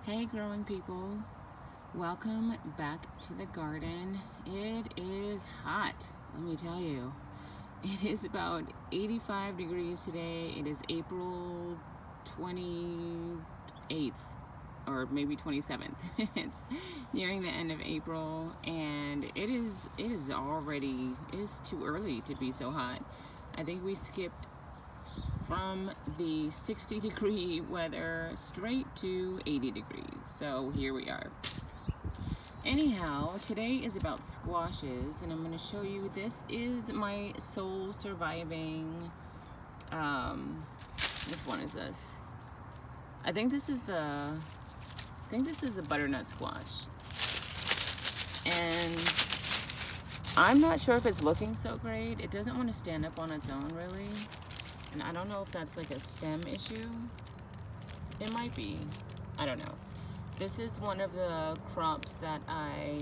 Hey growing people, welcome back to the garden. It is hot, let me tell you. It is about 85 degrees today. It is April 28th or maybe 27th. It's nearing the end of April and it is too early to be so hot. I think we skipped from the 60-degree weather straight to 80 degrees. So here we are. Anyhow, today is about squashes, and I'm going to show you. This is my soul surviving. Which one is this? I think this is the butternut squash. And I'm not sure if it's looking so great. It doesn't want to stand up on its own, really. And I don't know if that's like a stem issue. It might be. I don't know. This is one of the crops that I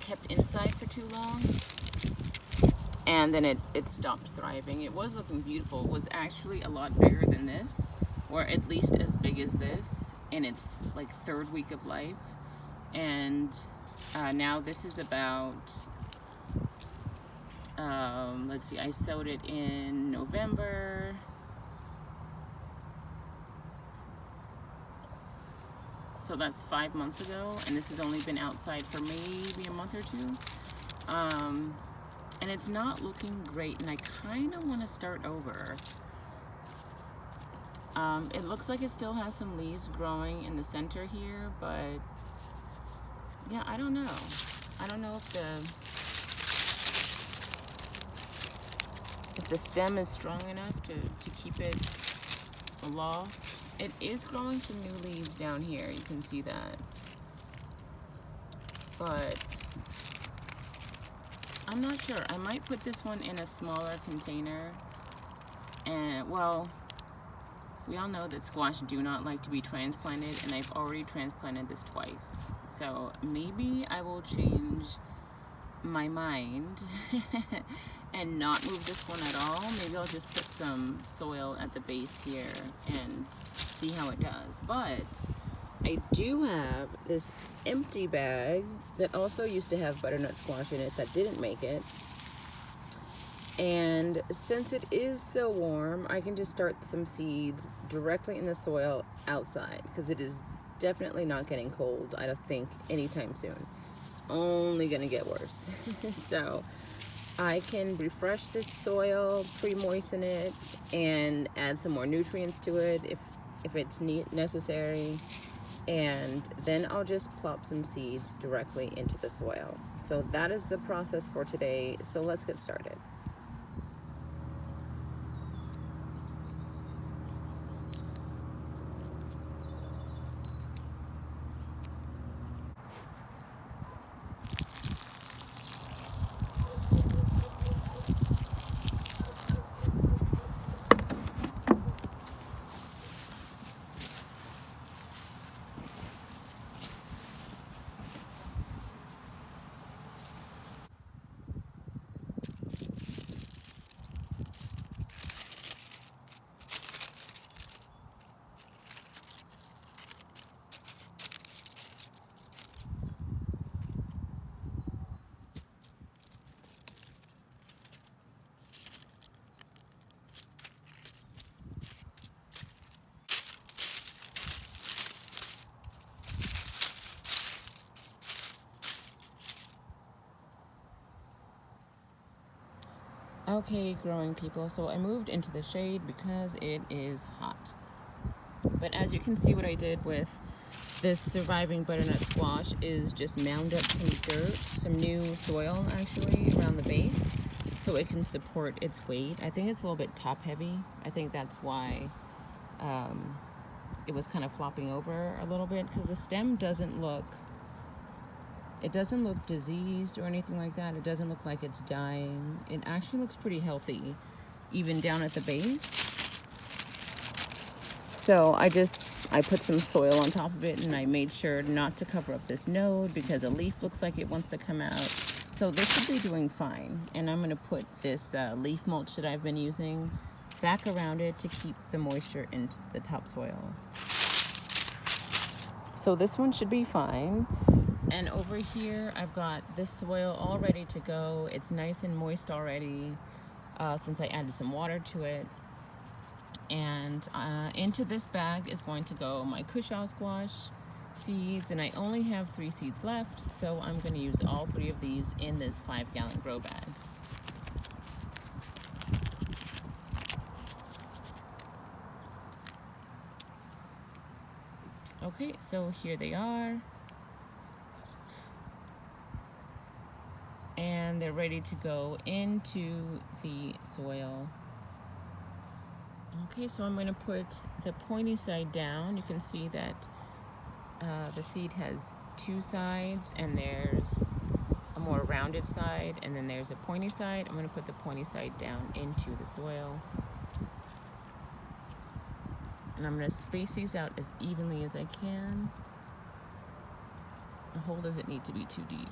kept inside for too long. And then it stopped thriving. It was looking beautiful. It was actually a lot bigger than this, or at least as big as this, in its like third week of life. And now this is about... let's see, I sowed it in November. So that's 5 months ago, and this has only been outside for maybe a month or two. And it's not looking great, and I kind of want to start over. It looks like it still has some leaves growing in the center here, but yeah, I don't know. I don't know if the stem is strong enough to keep it aloft. It is growing some new leaves down here, you can see that. But I'm not sure. I might put this one in a smaller container. And well, we all know that squash do not like to be transplanted, and I've already transplanted this twice. So maybe I will change my mind and not move this one at all. Maybe I'll just put some soil at the base here and see how it does. But I do have this empty bag that also used to have butternut squash in it that didn't make it. And since it is so warm, I can just start some seeds directly in the soil outside, because it is definitely not getting cold, I don't think, anytime soon. It's only gonna get worse. So I can refresh this soil, pre-moisten it, and add some more nutrients to it if it's necessary. And then I'll just plop some seeds directly into the soil. So that is the process for today. So let's get started. Okay, growing people, so I moved into the shade because it is hot. But as you can see, what I did with this surviving butternut squash is just mound up some dirt, some new soil actually, around the base, so it can support its weight. I think it's a little bit top heavy. I think that's why it was kind of flopping over a little bit, because the stem doesn't look diseased or anything like that. It doesn't look like it's dying. It actually looks pretty healthy, even down at the base. So I put some soil on top of it, and I made sure not to cover up this node because a leaf looks like it wants to come out. So this should be doing fine. And I'm gonna put this leaf mulch that I've been using back around it to keep the moisture into the topsoil. So this one should be fine. And over here, I've got this soil all ready to go. It's nice and moist already since I added some water to it. And into this bag is going to go my cushaw squash seeds, and I only have 3 seeds left, so I'm going to use all 3 of these in this 5-gallon grow bag. Okay, so here they are. And they're ready to go into the soil. Okay, so I'm going to put the pointy side down. You can see that the seed has 2 sides, and there's a more rounded side, and then there's a pointy side. I'm going to put the pointy side down into the soil. And I'm going to space these out as evenly as I can. The hole doesn't need to be too deep.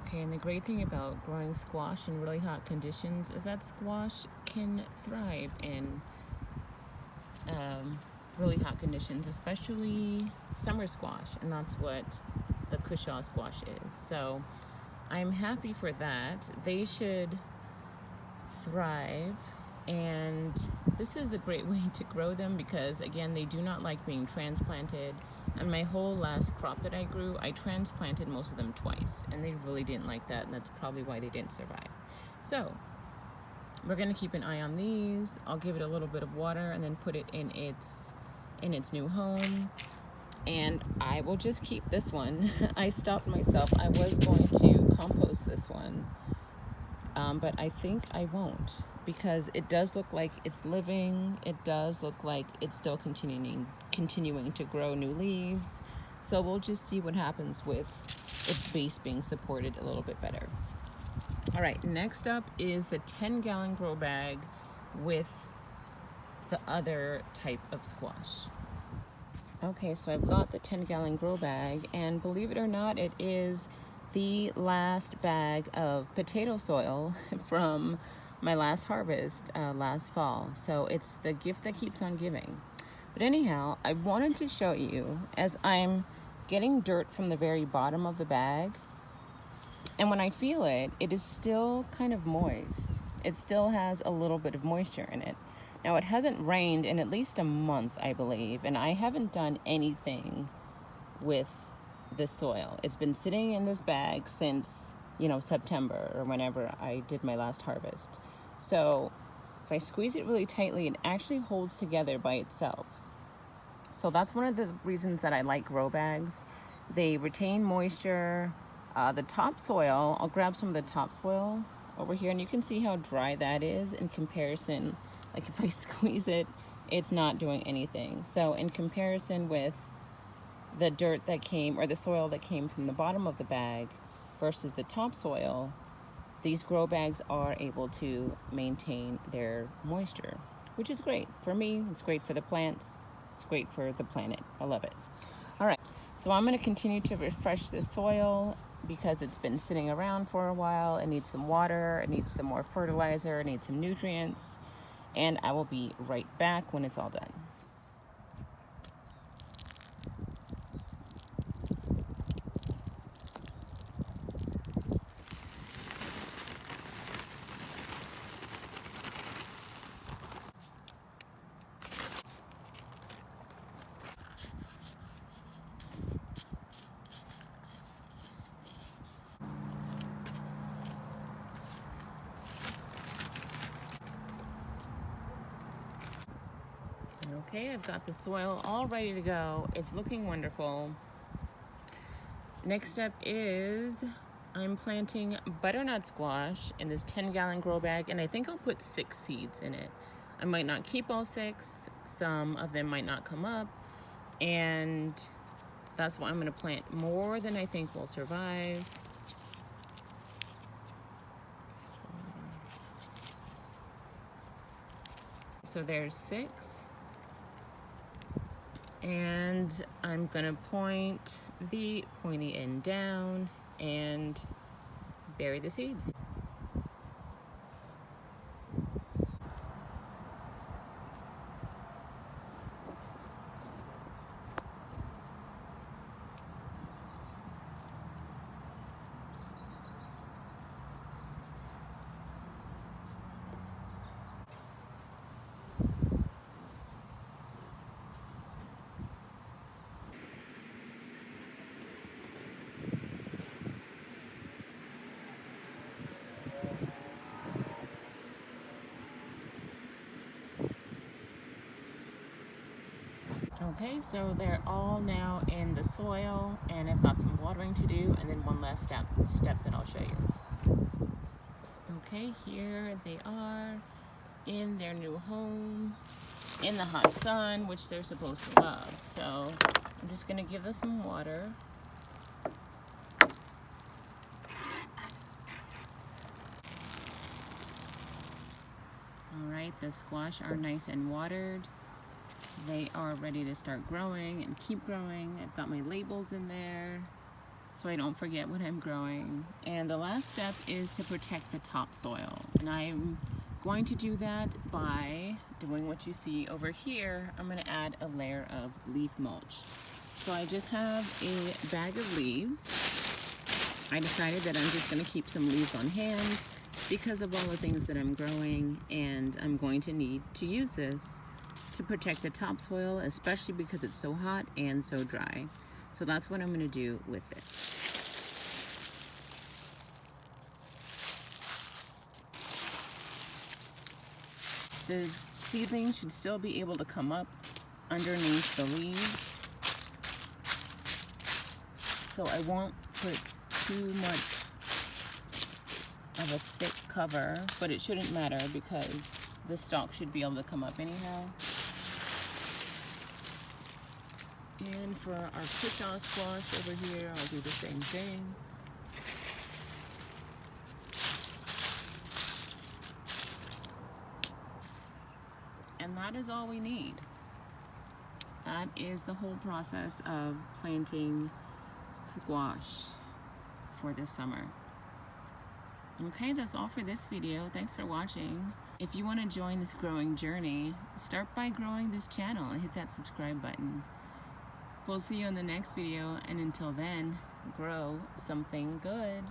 Okay, and the great thing about growing squash in really hot conditions is that squash can thrive in really hot conditions, especially summer squash, and that's what the cushaw squash is. So I'm happy for that. They should thrive, and this is a great way to grow them because, again, they do not like being transplanted. And my whole last crop that I grew, I transplanted most of them twice, and they really didn't like that, and that's probably why they didn't survive. So we're going to keep an eye on these. I'll give it a little bit of water and then put it in its new home. And I will just keep this one. I stopped myself. I was going to compost this one, but I think I won't because it does look like it's living. It does look like it's still continuing to grow new leaves. So we'll just see what happens with its base being supported a little bit better. All right, next up is the 10-gallon grow bag with the other type of squash. Okay, so I've got the 10-gallon grow bag, and believe it or not, it is the last bag of potato soil from my last harvest last fall. So it's the gift that keeps on giving. But anyhow, I wanted to show you as I'm getting dirt from the very bottom of the bag, and when I feel it, it is still kind of moist. It still has a little bit of moisture in it. Now, it hasn't rained in at least a month, I believe, and I haven't done anything with the soil. It's been sitting in this bag since, September or whenever I did my last harvest. So if I squeeze it really tightly, it actually holds together by itself. So that's one of the reasons that I like grow bags. They retain moisture. The topsoil, I'll grab some of the topsoil over here, and you can see how dry that is in comparison. Like if I squeeze it, it's not doing anything. So in comparison with the dirt that came, or the soil that came from the bottom of the bag versus the topsoil, these grow bags are able to maintain their moisture, which is great. For me, it's great for the plants. It's great for the planet. I love it. All right, so I'm going to continue to refresh this soil because it's been sitting around for a while. It needs some water, it needs some more fertilizer, it needs some nutrients, and I will be right back when it's all done. Okay, I've got the soil all ready to go. It's looking wonderful. Next step is I'm planting butternut squash in this 10-gallon grow bag, and I think I'll put 6 seeds in it. I might not keep all 6. Some of them might not come up, and that's why I'm gonna plant more than I think will survive. So there's 6. And I'm gonna point the pointy end down and bury the seeds. Okay, so they're all now in the soil, and I've got some watering to do, and then one last step that I'll show you. Okay, here they are in their new home, in the hot sun, which they're supposed to love. So I'm just gonna give this some water. All right, the squash are nice and watered. They are ready to start growing and keep growing. I've got my labels in there so I don't forget what I'm growing. And the last step is to protect the topsoil. And I'm going to do that by doing what you see over here. I'm gonna add a layer of leaf mulch. So I just have a bag of leaves. I decided that I'm just gonna keep some leaves on hand because of all the things that I'm growing, and I'm going to need to use this to protect the topsoil, especially because it's so hot and so dry. So that's what I'm gonna do with it. The seedlings should still be able to come up underneath the leaves. So I won't put too much of a thick cover, but it shouldn't matter because the stalk should be able to come up anyhow. And for our cushaw squash over here, I'll do the same thing. And that is all we need. That is the whole process of planting squash for this summer. Okay, that's all for this video. Thanks for watching. If you want to join this growing journey, start by growing this channel and hit that subscribe button. We'll see you in the next video, and until then, grow something good.